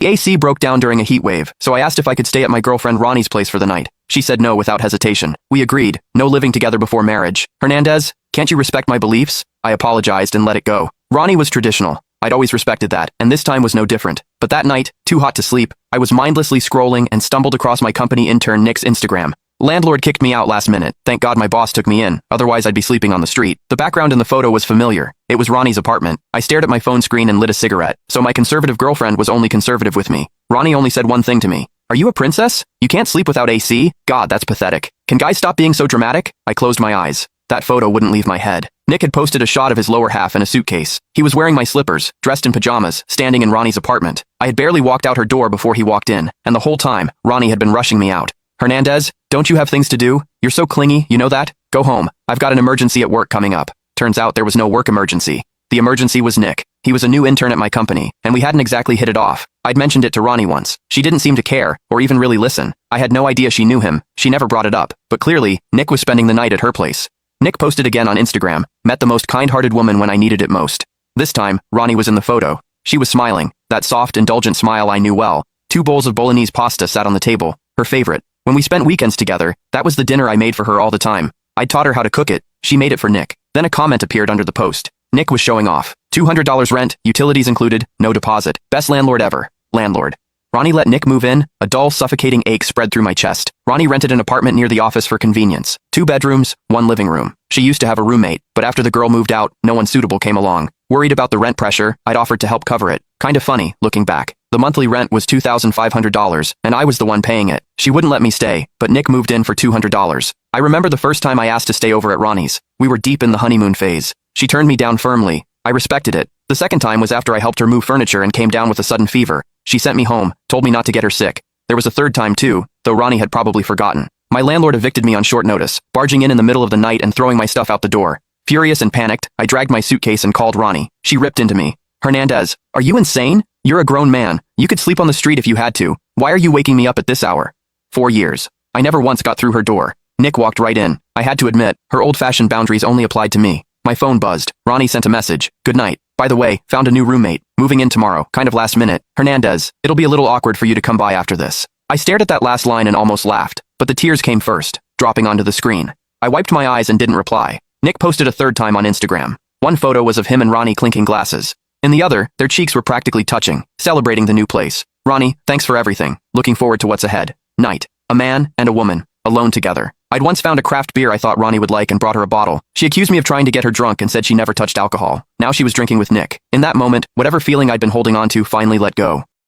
The AC broke down during a heat wave, so I asked if I could stay at my girlfriend Ronnie's place for the night. She said no without hesitation. We agreed, no living together before marriage. Hernandez, can't you respect my beliefs? I apologized and let it go. Ronnie was traditional. I'd always respected that, and this time was no different. But that night, too hot to sleep, I was mindlessly scrolling and stumbled across my company intern Nick's Instagram. Landlord kicked me out last minute. Thank God my boss took me in, otherwise I'd be sleeping on the street. The background in the photo was familiar. It was Ronnie's apartment. I stared at my phone screen and lit a cigarette. So my conservative girlfriend was only conservative with me. Ronnie only said one thing to me. Are you a princess? You can't sleep without AC? God, that's pathetic. Can guys stop being so dramatic? I closed my eyes. That photo wouldn't leave my head. Nick had posted a shot of his lower half in a suitcase. He was wearing my slippers, dressed in pajamas, standing in Ronnie's apartment. I had barely walked out her door before he walked in, and the whole time, Ronnie had been rushing me out. Hernandez, don't you have things to do? You're so clingy, you know that? Go home. I've got an emergency at work coming up. Turns out there was no work emergency. The emergency was Nick. He was a new intern at my company, and we hadn't exactly hit it off. I'd mentioned it to Ronnie once. She didn't seem to care, or even really listen. I had no idea she knew him. She never brought it up. But clearly, Nick was spending the night at her place. Nick posted again on Instagram, met the most kind-hearted woman when I needed it most. This time, Ronnie was in the photo. She was smiling, that soft, indulgent smile I knew well. 2 bowls of bolognese pasta sat on the table, her favorite. When we spent weekends together, that was the dinner I made for her all the time. I taught her how to cook it. She made it for Nick. Then a comment appeared under the post. Nick was showing off. $200 rent, utilities included, no deposit. Best landlord ever. Landlord. Ronnie let Nick move in. A dull, suffocating ache spread through my chest. Ronnie rented an apartment near the office for convenience. 2 bedrooms, 1 living room. She used to have a roommate, but after the girl moved out, no one suitable came along. Worried about the rent pressure, I'd offered to help cover it. Kinda funny, looking back. The monthly rent was $2,500, and I was the one paying it. She wouldn't let me stay, but Nick moved in for $200. I remember the first time I asked to stay over at Ronnie's. We were deep in the honeymoon phase. She turned me down firmly. I respected it. The second time was after I helped her move furniture and came down with a sudden fever. She sent me home, told me not to get her sick. There was a third time too, though Ronnie had probably forgotten. My landlord evicted me on short notice, barging in the middle of the night and throwing my stuff out the door. Furious and panicked, I dragged my suitcase and called Ronnie. She ripped into me. Hernandez, are you insane? You're a grown man. You could sleep on the street if you had to. Why are you waking me up at this hour? 4 years. I never once got through her door. Nick walked right in. I had to admit, her old-fashioned boundaries only applied to me. My phone buzzed. Ronnie sent a message. Good night. By the way, found a new roommate. Moving in tomorrow. Kind of last minute. Hernandez, it'll be a little awkward for you to come by after this. I stared at that last line and almost laughed, but the tears came first, dropping onto the screen. I wiped my eyes and didn't reply. Nick posted a third time on Instagram. One photo was of him and Ronnie clinking glasses. In the other, their cheeks were practically touching, celebrating the new place. Ronnie, thanks for everything. Looking forward to what's ahead. Night. A man and a woman, alone together. I'd once found a craft beer I thought Ronnie would like and brought her a bottle. She accused me of trying to get her drunk and said she never touched alcohol. Now she was drinking with Nick. In that moment, whatever feeling I'd been holding on to finally let go.